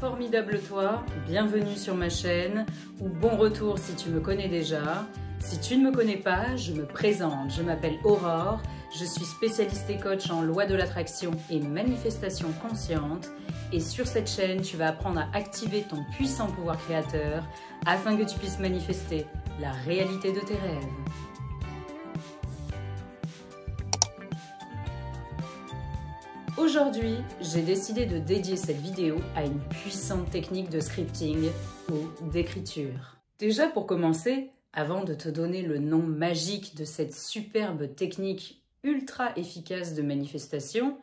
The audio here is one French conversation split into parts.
Formidable toi, bienvenue sur ma chaîne, ou bon retour si tu me connais déjà. Si tu ne me connais pas, je me présente, je m'appelle Aurore, je suis spécialiste et coach en loi de l'attraction et manifestation consciente. Et sur cette chaîne, tu vas apprendre à activer ton puissant pouvoir créateur afin que tu puisses manifester la réalité de tes rêves. Aujourd'hui, j'ai décidé de dédier cette vidéo à une puissante technique de scripting ou d'écriture. Déjà pour commencer, avant de te donner le nom magique de cette superbe technique ultra efficace de manifestation,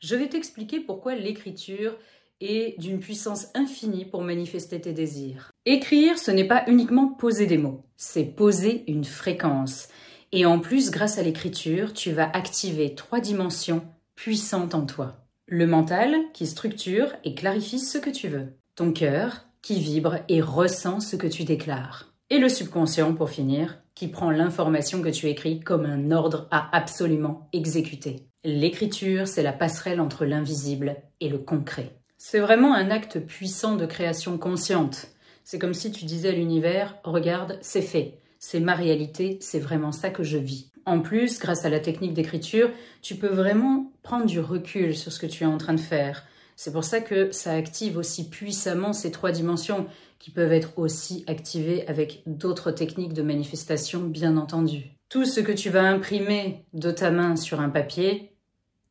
je vais t'expliquer pourquoi l'écriture est d'une puissance infinie pour manifester tes désirs. Écrire, ce n'est pas uniquement poser des mots, c'est poser une fréquence. Et en plus, grâce à l'écriture, tu vas activer 3 dimensions puissante en toi. Le mental qui structure et clarifie ce que tu veux. Ton cœur qui vibre et ressent ce que tu déclares. Et le subconscient, pour finir, qui prend l'information que tu écris comme un ordre à absolument exécuter. L'écriture, c'est la passerelle entre l'invisible et le concret. C'est vraiment un acte puissant de création consciente. C'est comme si tu disais à l'univers, regarde, c'est fait. C'est ma réalité, c'est vraiment ça que je vis. En plus, grâce à la technique d'écriture, tu peux vraiment prendre du recul sur ce que tu es en train de faire. C'est pour ça que ça active aussi puissamment ces 3 dimensions qui peuvent être aussi activées avec d'autres techniques de manifestation, bien entendu. Tout ce que tu vas imprimer de ta main sur un papier,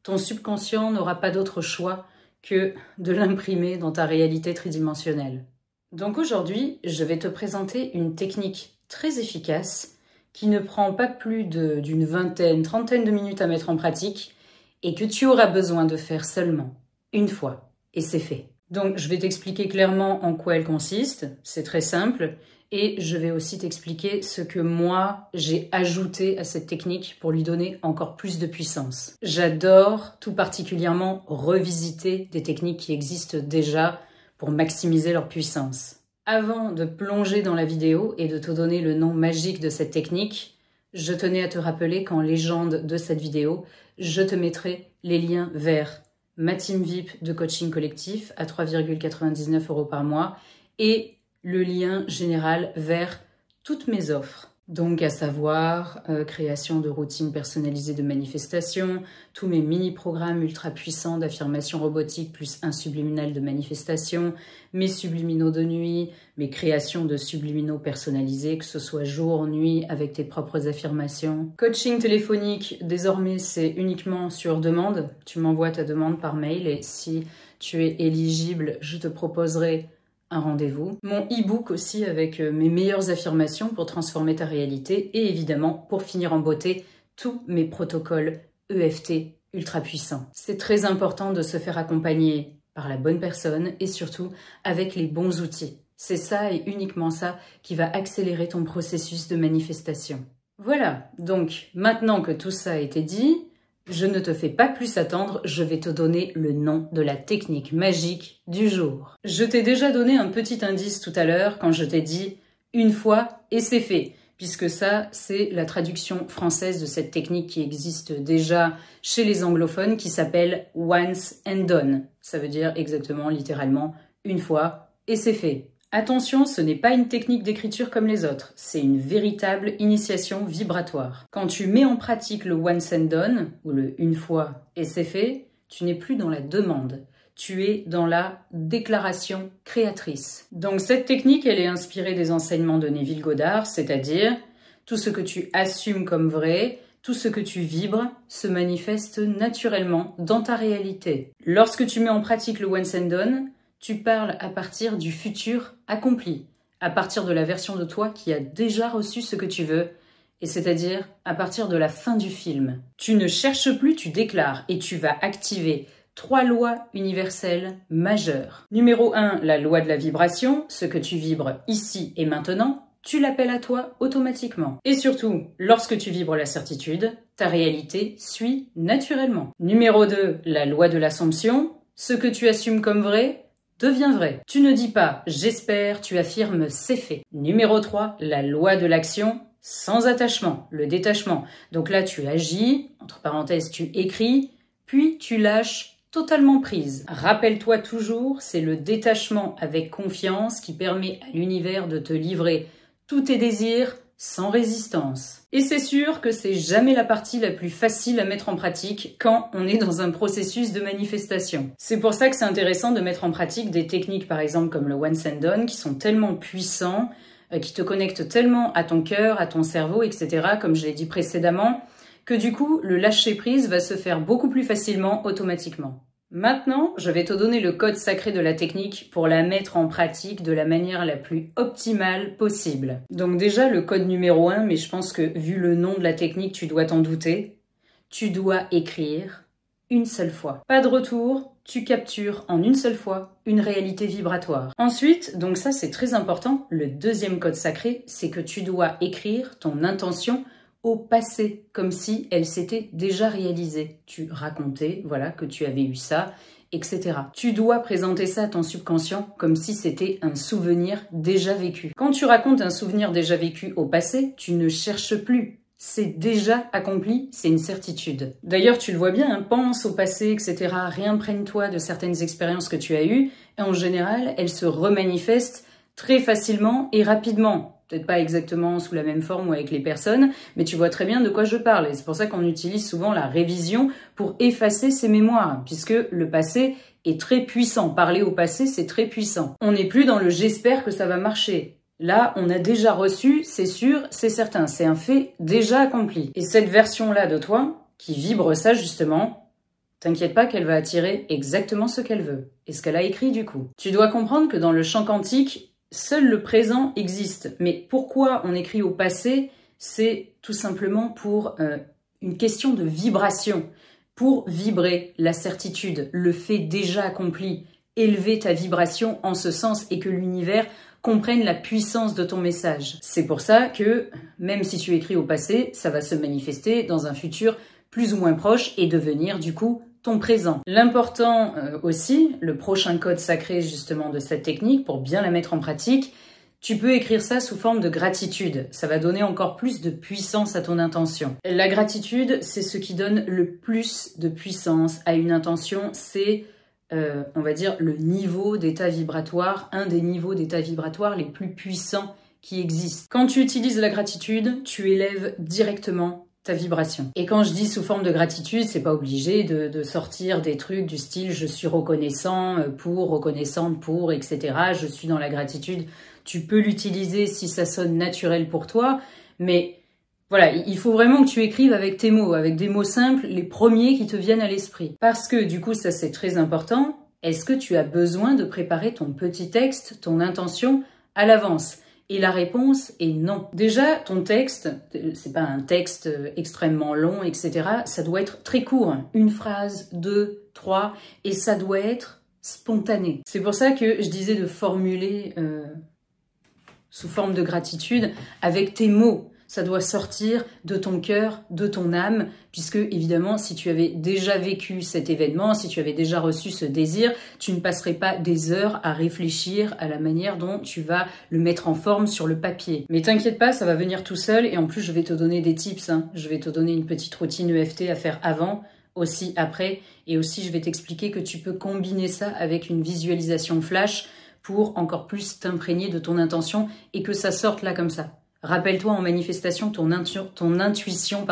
ton subconscient n'aura pas d'autre choix que de l'imprimer dans ta réalité tridimensionnelle. Donc aujourd'hui, je vais te présenter une technique très efficace qui ne prend pas plus d'une vingtaine, trentaine de minutes à mettre en pratique et que tu auras besoin de faire seulement une fois. Et c'est fait. Donc, je vais t'expliquer clairement en quoi elle consiste. C'est très simple. Et je vais aussi t'expliquer ce que moi, j'ai ajouté à cette technique pour lui donner encore plus de puissance. J'adore tout particulièrement revisiter des techniques qui existent déjà pour maximiser leur puissance. Avant de plonger dans la vidéo et de te donner le nom magique de cette technique, je tenais à te rappeler qu'en légende de cette vidéo, je te mettrai les liens vers ma team VIP de coaching collectif à 3,99 € par mois et le lien général vers toutes mes offres. Donc à savoir, création de routines personnalisées de manifestation, tous mes mini-programmes ultra puissants d'affirmation robotique plus un subliminal de manifestation, mes subliminaux de nuit, mes créations de subliminaux personnalisés, que ce soit jour, nuit, avec tes propres affirmations. Coaching téléphonique, désormais c'est uniquement sur demande. Tu m'envoies ta demande par mail et si tu es éligible, je te proposerai un rendez-vous. Mon e-book aussi avec mes meilleures affirmations pour transformer ta réalité et évidemment, pour finir en beauté, tous mes protocoles EFT ultra puissants. C'est très important de se faire accompagner par la bonne personne et surtout avec les bons outils. C'est ça et uniquement ça qui va accélérer ton processus de manifestation. Voilà, donc maintenant que tout ça a été dit, je ne te fais pas plus attendre, je vais te donner le nom de la technique magique du jour. Je t'ai déjà donné un petit indice tout à l'heure quand je t'ai dit « une fois et c'est fait », puisque ça, c'est la traduction française de cette technique qui existe déjà chez les anglophones qui s'appelle « once and done ». Ça veut dire exactement, littéralement, une fois et c'est fait. Attention, ce n'est pas une technique d'écriture comme les autres, c'est une véritable initiation vibratoire. Quand tu mets en pratique le once and done, ou le une fois et c'est fait, tu n'es plus dans la demande, tu es dans la déclaration créatrice. Donc cette technique, elle est inspirée des enseignements de Neville Goddard, c'est-à-dire tout ce que tu assumes comme vrai, tout ce que tu vibres se manifeste naturellement dans ta réalité. Lorsque tu mets en pratique le once and done, tu parles à partir du futur accompli, à partir de la version de toi qui a déjà reçu ce que tu veux, et c'est-à-dire à partir de la fin du film. Tu ne cherches plus, tu déclares, et tu vas activer 3 lois universelles majeures. Numéro 1, la loi de la vibration, ce que tu vibres ici et maintenant, tu l'appelles à toi automatiquement. Et surtout, lorsque tu vibres la certitude, ta réalité suit naturellement. Numéro 2, la loi de l'assomption, ce que tu assumes comme vrai, devient vrai. Tu ne dis pas « j'espère », tu affirmes « c'est fait ». Numéro 3, la loi de l'action sans attachement, le détachement. Donc là, tu agis, entre parenthèses, tu écris, puis tu lâches totalement prise. Rappelle-toi toujours, c'est le détachement avec confiance qui permet à l'univers de te livrer tous tes désirs sans résistance. Et c'est sûr que c'est jamais la partie la plus facile à mettre en pratique quand on est dans un processus de manifestation. C'est pour ça que c'est intéressant de mettre en pratique des techniques par exemple comme le Once and Done qui sont tellement puissants, qui te connectent tellement à ton cœur, à ton cerveau, etc. comme je l'ai dit précédemment, que du coup le lâcher prise va se faire beaucoup plus facilement automatiquement. Maintenant, je vais te donner le code sacré de la technique pour la mettre en pratique de la manière la plus optimale possible. Donc déjà, le code numéro 1, mais je pense que vu le nom de la technique, tu dois t'en douter. Tu dois écrire une seule fois. Pas de retour, tu captures en une seule fois une réalité vibratoire. Ensuite, donc ça c'est très important, le deuxième code sacré, c'est que tu dois écrire ton intention au passé, comme si elle s'était déjà réalisée. Tu racontais, voilà, que tu avais eu ça, etc. Tu dois présenter ça à ton subconscient comme si c'était un souvenir déjà vécu. Quand tu racontes un souvenir déjà vécu au passé, tu ne cherches plus. C'est déjà accompli, c'est une certitude. D'ailleurs, tu le vois bien, hein, pense au passé, etc. Réimprègne-toi de certaines expériences que tu as eues, et en général, elles se remanifestent très facilement et rapidement. Peut-être pas exactement sous la même forme ou avec les personnes, mais tu vois très bien de quoi je parle. Et c'est pour ça qu'on utilise souvent la révision pour effacer ces mémoires, puisque le passé est très puissant. Parler au passé, c'est très puissant. On n'est plus dans le « j'espère que ça va marcher ». Là, on a déjà reçu, c'est sûr, c'est certain, c'est un fait déjà accompli. Et cette version-là de toi, qui vibre ça justement, t'inquiète pas qu'elle va attirer exactement ce qu'elle veut, et ce qu'elle a écrit du coup. Tu dois comprendre que dans le champ quantique, seul le présent existe. Mais pourquoi on écrit au passé? C'est tout simplement pour une question de vibration. Pour vibrer la certitude, le fait déjà accompli, élever ta vibration en ce sens et que l'univers comprenne la puissance de ton message. C'est pour ça que, même si tu écris au passé, ça va se manifester dans un futur plus ou moins proche et devenir du coup ton présent. L'important aussi, le prochain code sacré justement de cette technique, pour bien la mettre en pratique, tu peux écrire ça sous forme de gratitude. Ça va donner encore plus de puissance à ton intention. La gratitude, c'est ce qui donne le plus de puissance à une intention. C'est, on va dire, le niveau d'état vibratoire, un des niveaux d'état vibratoire les plus puissants qui existent. Quand tu utilises la gratitude, tu élèves directement ta vibration. Et quand je dis sous forme de gratitude, c'est pas obligé de sortir des trucs du style je suis reconnaissant pour, reconnaissante pour, etc. Je suis dans la gratitude. Tu peux l'utiliser si ça sonne naturel pour toi, mais voilà, il faut vraiment que tu écrives avec tes mots, avec des mots simples, les premiers qui te viennent à l'esprit. Parce que du coup, ça c'est très important. Est-ce que tu as besoin de préparer ton petit texte, ton intention à l'avance ? Et la réponse est non. Déjà, ton texte, c'est pas un texte extrêmement long, etc. Ça doit être très court. Une phrase, 2, 3, et ça doit être spontané. C'est pour ça que je disais de formuler sous forme de gratitude avec tes mots. Ça doit sortir de ton cœur, de ton âme, puisque évidemment, si tu avais déjà vécu cet événement, si tu avais déjà reçu ce désir, tu ne passerais pas des heures à réfléchir à la manière dont tu vas le mettre en forme sur le papier. Mais t'inquiète pas, ça va venir tout seul, et en plus, je vais te donner des tips. Je vais te donner une petite routine EFT à faire avant, aussi après, et aussi je vais t'expliquer que tu peux combiner ça avec une visualisation flash pour encore plus t'imprégner de ton intention et que ça sorte là comme ça. Rappelle-toi en manifestation, ton intuition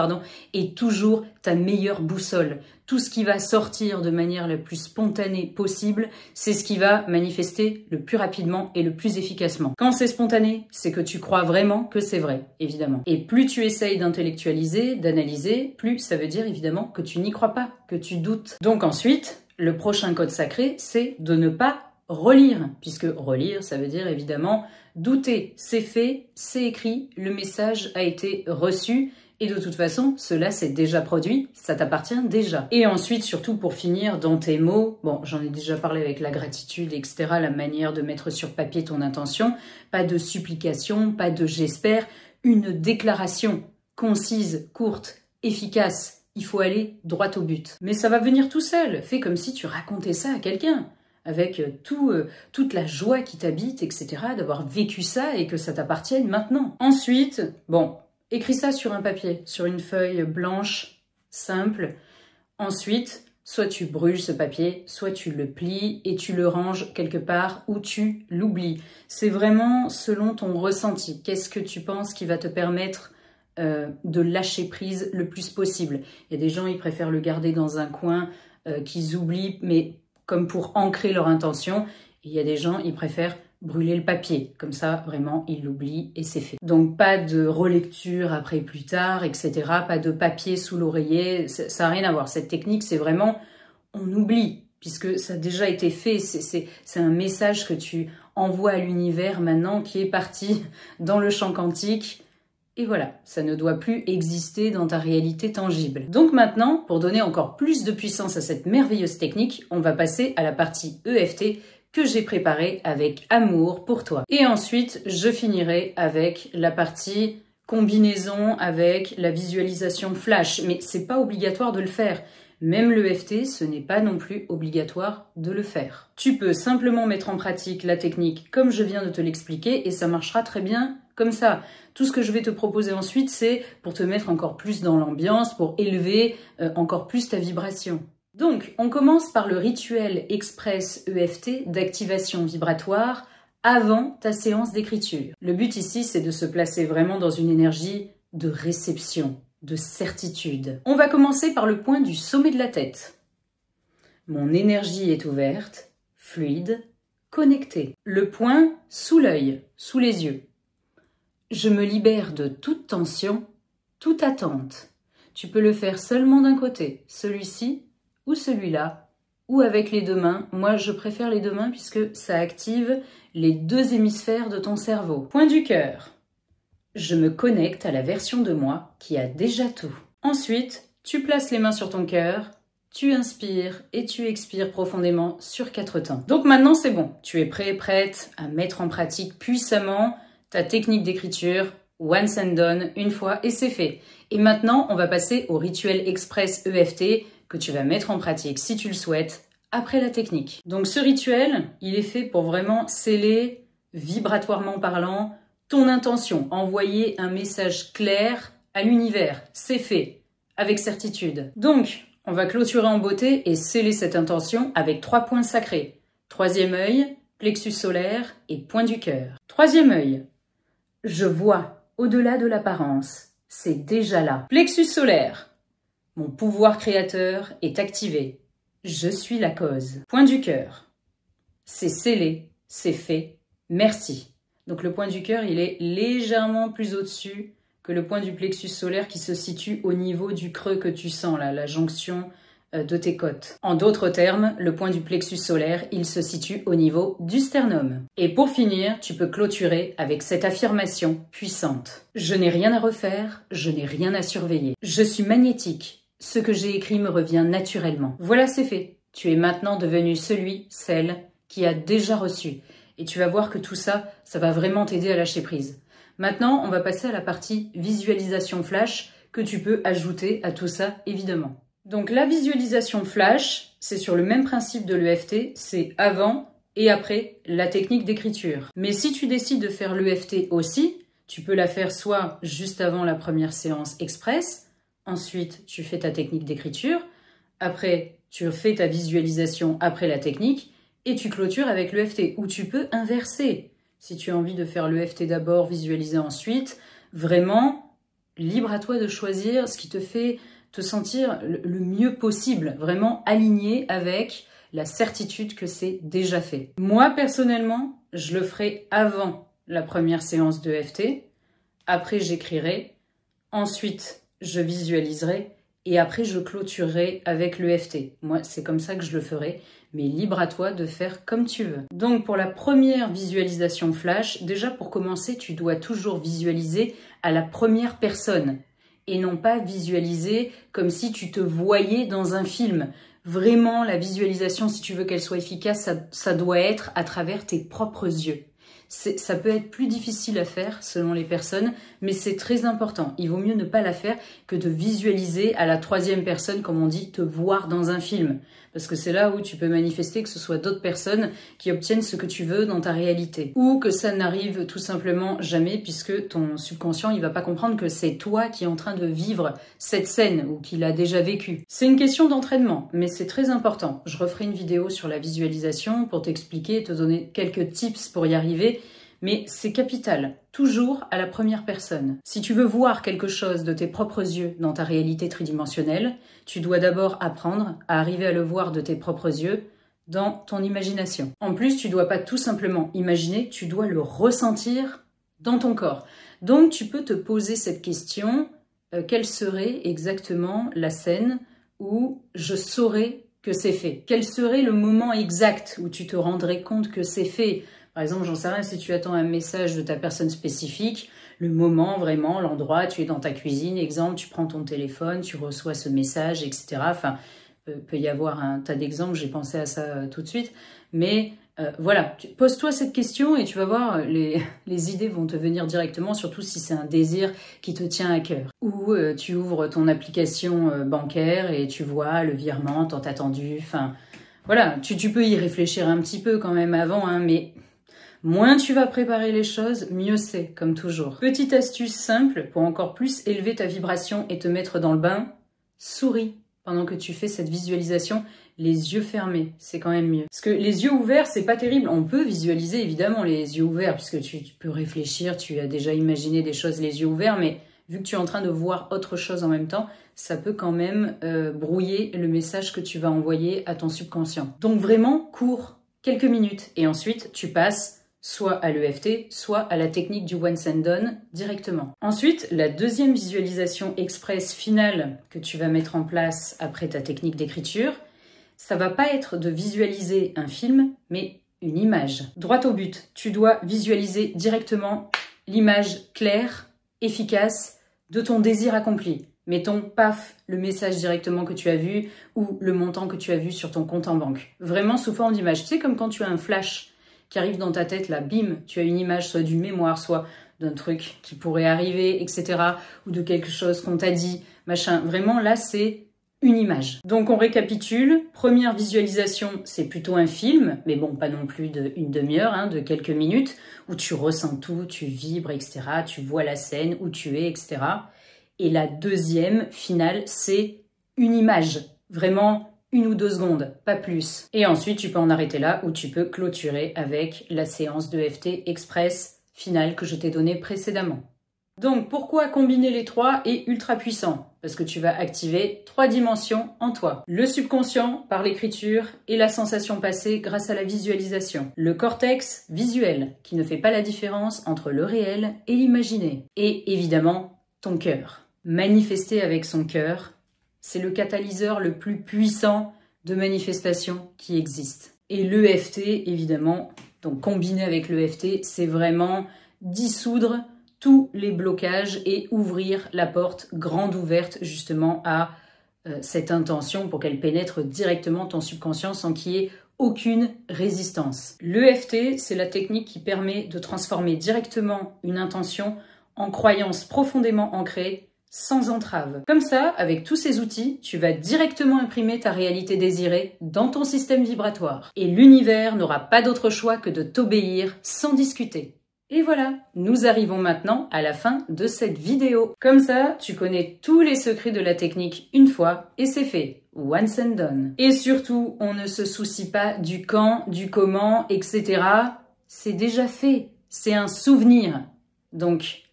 est toujours ta meilleure boussole. Tout ce qui va sortir de manière la plus spontanée possible, c'est ce qui va manifester le plus rapidement et le plus efficacement. Quand c'est spontané, c'est que tu crois vraiment que c'est vrai, évidemment. Et plus tu essayes d'intellectualiser, d'analyser, plus ça veut dire évidemment que tu n'y crois pas, que tu doutes. Donc ensuite, le prochain code sacré, c'est de ne pas relire, puisque relire, ça veut dire évidemment douter. C'est fait, c'est écrit, le message a été reçu et de toute façon, cela s'est déjà produit, ça t'appartient déjà. Et ensuite, surtout pour finir, dans tes mots, bon, j'en ai déjà parlé avec la gratitude, etc., la manière de mettre sur papier ton intention, pas de supplication, pas de j'espère, une déclaration concise, courte, efficace. Il faut aller droit au but. Mais ça va venir tout seul, fais comme si tu racontais ça à quelqu'un. Avec toute la joie qui t'habite, etc., d'avoir vécu ça et que ça t'appartienne maintenant. Ensuite, bon, écris ça sur un papier, sur une feuille blanche, simple. Ensuite, soit tu brûles ce papier, soit tu le plies et tu le ranges quelque part ou tu l'oublies. C'est vraiment selon ton ressenti. Qu'est-ce que tu penses qui va te permettre de lâcher prise le plus possible? Il y a des gens, ils préfèrent le garder dans un coin qu'ils oublient, mais comme pour ancrer leur intention. Et il y a des gens, ils préfèrent brûler le papier. Comme ça, vraiment, ils l'oublient et c'est fait. Donc, pas de relecture après plus tard, etc. Pas de papier sous l'oreiller. Ça n'a rien à voir. Cette technique, c'est vraiment, on oublie, puisque ça a déjà été fait. C'est un message que tu envoies à l'univers maintenant qui est parti dans le champ quantique. Et voilà, ça ne doit plus exister dans ta réalité tangible. Donc maintenant, pour donner encore plus de puissance à cette merveilleuse technique, on va passer à la partie EFT que j'ai préparée avec amour pour toi. Et ensuite, je finirai avec la partie combinaison avec la visualisation flash. Mais c'est pas obligatoire de le faire. Même l'EFT, ce n'est pas non plus obligatoire de le faire. Tu peux simplement mettre en pratique la technique comme je viens de te l'expliquer et ça marchera très bien comme ça. Tout ce que je vais te proposer ensuite, c'est pour te mettre encore plus dans l'ambiance, pour élever encore plus ta vibration. Donc, on commence par le rituel express EFT d'activation vibratoire avant ta séance d'écriture. Le but ici, c'est de se placer vraiment dans une énergie de réception, de certitude. On va commencer par le point du sommet de la tête. Mon énergie est ouverte, fluide, connectée. Le point sous l'œil, sous les yeux. Je me libère de toute tension, toute attente. Tu peux le faire seulement d'un côté, celui-ci ou celui-là, ou avec les deux mains. Moi, je préfère les deux mains puisque ça active les deux hémisphères de ton cerveau. Point du cœur. Je me connecte à la version de moi qui a déjà tout. Ensuite, tu places les mains sur ton cœur, tu inspires et tu expires profondément sur 4 temps. Donc maintenant, c'est bon. Tu es prêt, prête à mettre en pratique puissamment ta technique d'écriture, once and done, une fois, et c'est fait. Et maintenant, on va passer au rituel express EFT que tu vas mettre en pratique, si tu le souhaites, après la technique. Donc ce rituel, il est fait pour vraiment sceller, vibratoirement parlant, ton intention, envoyer un message clair à l'univers. C'est fait, avec certitude. Donc, on va clôturer en beauté et sceller cette intention avec 3 points sacrés. 3e œil, plexus solaire et point du cœur. 3e œil. Je vois au-delà de l'apparence, c'est déjà là. Plexus solaire, mon pouvoir créateur est activé. Je suis la cause. Point du cœur, c'est scellé, c'est fait, merci. Donc le point du cœur, il est légèrement plus au-dessus que le point du plexus solaire qui se situe au niveau du creux que tu sens, là, la jonction de tes côtes. En d'autres termes, le point du plexus solaire, il se situe au niveau du sternum. Et pour finir, tu peux clôturer avec cette affirmation puissante. Je n'ai rien à refaire, je n'ai rien à surveiller. Je suis magnétique. Ce que j'ai écrit me revient naturellement. Voilà, c'est fait. Tu es maintenant devenu celui, celle qui a déjà reçu. Et tu vas voir que tout ça, ça va vraiment t'aider à lâcher prise. Maintenant, on va passer à la partie visualisation flash que tu peux ajouter à tout ça, évidemment. Donc la visualisation flash, c'est sur le même principe de l'EFT, c'est avant et après la technique d'écriture. Mais si tu décides de faire l'EFT aussi, tu peux la faire soit juste avant la première séance express, ensuite tu fais ta technique d'écriture, après tu fais ta visualisation après la technique et tu clôtures avec l'EFT. Ou tu peux inverser. Si tu as envie de faire l'EFT d'abord, visualiser ensuite, vraiment libre à toi de choisir ce qui te fait te sentir le mieux possible, vraiment aligné avec la certitude que c'est déjà fait. Moi, personnellement, je le ferai avant la première séance de EFT, après j'écrirai, ensuite je visualiserai et après je clôturerai avec l'EFT. Moi, c'est comme ça que je le ferai, mais libre à toi de faire comme tu veux. Donc pour la première visualisation flash, déjà pour commencer, tu dois toujours visualiser à la première personne. Et non pas visualiser comme si tu te voyais dans un film. Vraiment, la visualisation, si tu veux qu'elle soit efficace, ça doit être à travers tes propres yeux. Ça peut être plus difficile à faire selon les personnes, mais c'est très important. Il vaut mieux ne pas la faire que de visualiser à la 3e personne, comme on dit, te voir dans un film. parce que c'est là où tu peux manifester que ce soit d'autres personnes qui obtiennent ce que tu veux dans ta réalité. Ou que ça n'arrive tout simplement jamais, puisque ton subconscient, il va pas comprendre que c'est toi qui es en train de vivre cette scène ou qu'il a déjà vécu. C'est une question d'entraînement, mais c'est très important. Je referai une vidéo sur la visualisation pour t'expliquer, te donner quelques tips pour y arriver, mais c'est capital, toujours à la première personne. Si tu veux voir quelque chose de tes propres yeux dans ta réalité tridimensionnelle, tu dois d'abord apprendre à arriver à le voir de tes propres yeux dans ton imagination. En plus, tu dois pas tout simplement imaginer, tu dois le ressentir dans ton corps. Donc, tu peux te poser cette question, quelle serait exactement la scène où je saurais que c'est fait? Quel serait le moment exact où tu te rendrais compte que c'est fait? Par exemple, j'en sais rien, si tu attends un message de ta personne spécifique, le moment, vraiment, l'endroit, tu es dans ta cuisine, exemple, tu prends ton téléphone, tu reçois ce message, etc. Enfin, peut y avoir un tas d'exemples, j'ai pensé à ça tout de suite. Mais voilà, pose-toi cette question et tu vas voir, les idées vont te venir directement, surtout si c'est un désir qui te tient à cœur. Ou tu ouvres ton application bancaire et tu vois le virement tant attendu. Enfin, voilà, tu peux y réfléchir un petit peu quand même avant, hein, mais moins tu vas préparer les choses, mieux c'est, comme toujours. Petite astuce simple pour encore plus élever ta vibration et te mettre dans le bain, souris pendant que tu fais cette visualisation, les yeux fermés, c'est quand même mieux. Parce que les yeux ouverts, c'est pas terrible. On peut visualiser évidemment les yeux ouverts, puisque tu peux réfléchir, tu as déjà imaginé des choses les yeux ouverts, mais vu que tu es en train de voir autre chose en même temps, ça peut quand même brouiller le message que tu vas envoyer à ton subconscient. Donc vraiment, cours quelques minutes, et ensuite tu passes soit à l'EFT, soit à la technique du once and done directement. Ensuite, la deuxième visualisation express finale que tu vas mettre en place après ta technique d'écriture, ça va pas être de visualiser un film, mais une image. Droit au but, tu dois visualiser directement l'image claire, efficace de ton désir accompli. Mettons, paf, le message directement que tu as vu ou le montant que tu as vu sur ton compte en banque. Vraiment sous forme d'image. Tu sais, comme quand tu as un flash qui arrive dans ta tête, là, bim, tu as une image soit d'une mémoire, soit d'un truc qui pourrait arriver, etc. Ou de quelque chose qu'on t'a dit, machin. Vraiment, là, c'est une image. Donc, on récapitule. Première visualisation, c'est plutôt un film, mais bon, pas non plus d'une demi-heure, hein, de quelques minutes, où tu ressens tout, tu vibres, etc. Tu vois la scène, où tu es, etc. Et la deuxième, finale, c'est une image. Vraiment 1 ou 2 secondes, pas plus. Et ensuite, tu peux en arrêter là ou tu peux clôturer avec la séance d'EFT Express finale que je t'ai donnée précédemment. Donc, pourquoi combiner les trois est ultra puissant? Parce que tu vas activer 3 dimensions en toi. Le subconscient par l'écriture et la sensation passée grâce à la visualisation. Le cortex visuel qui ne fait pas la différence entre le réel et l'imaginé. Et évidemment, ton cœur. Manifester avec son cœur, c'est le catalyseur le plus puissant de manifestation qui existe. Et l'EFT, évidemment, donc combiné avec l'EFT, c'est vraiment dissoudre tous les blocages et ouvrir la porte grande ouverte justement à cette intention pour qu'elle pénètre directement ton subconscient sans qu'il y ait aucune résistance. L'EFT, c'est la technique qui permet de transformer directement une intention en croyance profondément ancrée, sans entrave. Comme ça, avec tous ces outils, tu vas directement imprimer ta réalité désirée dans ton système vibratoire. Et l'univers n'aura pas d'autre choix que de t'obéir sans discuter. Et voilà, nous arrivons maintenant à la fin de cette vidéo. Comme ça, tu connais tous les secrets de la technique une fois et c'est fait. Once and done. Et surtout, on ne se soucie pas du quand, du comment, etc. C'est déjà fait. C'est un souvenir. Donc,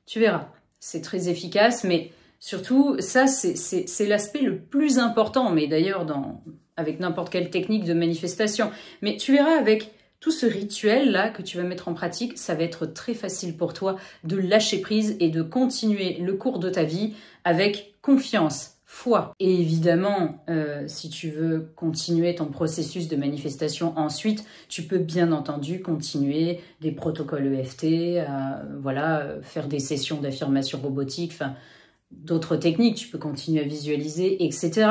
tu verras. C'est très efficace, mais surtout, ça, c'est l'aspect le plus important, mais d'ailleurs avec n'importe quelle technique de manifestation. Mais tu verras, avec tout ce rituel-là que tu vas mettre en pratique, ça va être très facile pour toi de lâcher prise et de continuer le cours de ta vie avec confiance, foi. Et évidemment, si tu veux continuer ton processus de manifestation ensuite, tu peux bien entendu continuer des protocoles EFT, voilà, faire des sessions d'affirmation robotique, enfin, d'autres techniques, tu peux continuer à visualiser, etc.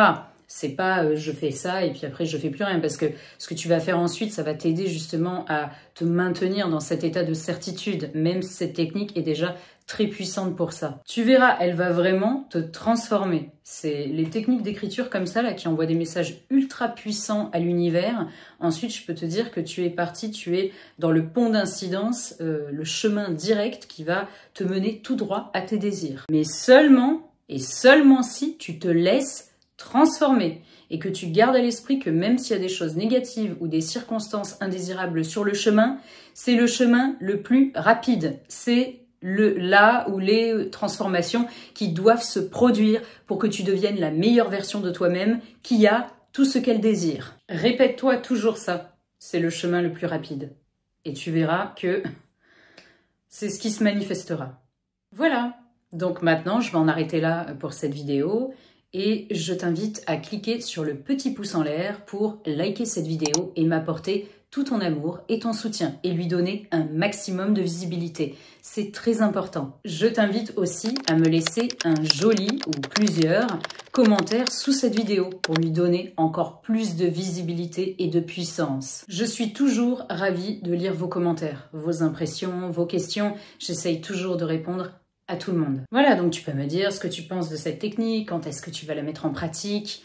C'est pas je fais ça et puis après je fais plus rien, parce que ce que tu vas faire ensuite, ça va t'aider justement à te maintenir dans cet état de certitude, même si cette technique est déjà très puissante pour ça. Tu verras, elle va vraiment te transformer. C'est les techniques d'écriture comme ça là qui envoient des messages ultra puissants à l'univers. Ensuite, je peux te dire que tu es parti, tu es dans le pont d'incidence, le chemin direct qui va te mener tout droit à tes désirs. Mais seulement et seulement si tu te laisses transformer et que tu gardes à l'esprit que même s'il y a des choses négatives ou des circonstances indésirables sur le chemin, c'est le chemin le plus rapide. C'est là où les transformations qui doivent se produire pour que tu deviennes la meilleure version de toi-même qui a tout ce qu'elle désire. Répète-toi toujours ça, c'est le chemin le plus rapide. Et tu verras que c'est ce qui se manifestera. Voilà, donc maintenant je vais en arrêter là pour cette vidéo. Et je t'invite à cliquer sur le petit pouce en l'air pour liker cette vidéo et m'apporter tout ton amour et ton soutien et lui donner un maximum de visibilité. C'est très important. Je t'invite aussi à me laisser un joli ou plusieurs commentaires sous cette vidéo pour lui donner encore plus de visibilité et de puissance. Je suis toujours ravie de lire vos commentaires, vos impressions, vos questions. J'essaye toujours de répondre à tout le monde. Voilà, donc tu peux me dire ce que tu penses de cette technique, quand est-ce que tu vas la mettre en pratique,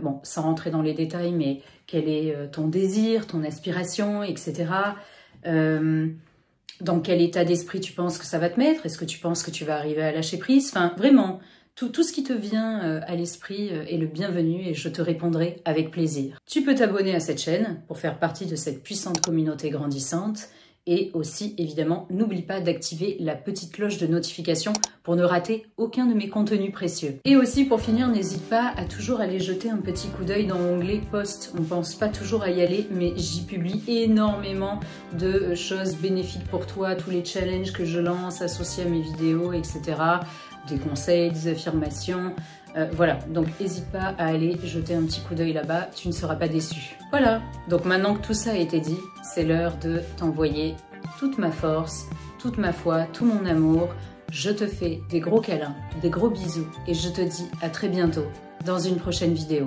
bon, sans rentrer dans les détails, mais quel est ton désir, ton aspiration, etc. Dans quel état d'esprit tu penses que ça va te mettre? Est-ce que tu penses que tu vas arriver à lâcher prise? Enfin, vraiment, tout ce qui te vient à l'esprit est le bienvenu et je te répondrai avec plaisir. Tu peux t'abonner à cette chaîne pour faire partie de cette puissante communauté grandissante. Et aussi, évidemment, n'oublie pas d'activer la petite cloche de notification pour ne rater aucun de mes contenus précieux. Et aussi, pour finir, n'hésite pas à toujours aller jeter un petit coup d'œil dans l'onglet post. On ne pense pas toujours à y aller, mais j'y publie énormément de choses bénéfiques pour toi, tous les challenges que je lance associés à mes vidéos, etc. Des conseils, des affirmations. Voilà, donc n'hésite pas à aller jeter un petit coup d'œil là-bas, tu ne seras pas déçu. Voilà, donc maintenant que tout ça a été dit, c'est l'heure de t'envoyer toute ma force, toute ma foi, tout mon amour. Je te fais des gros câlins, des gros bisous et je te dis à très bientôt dans une prochaine vidéo.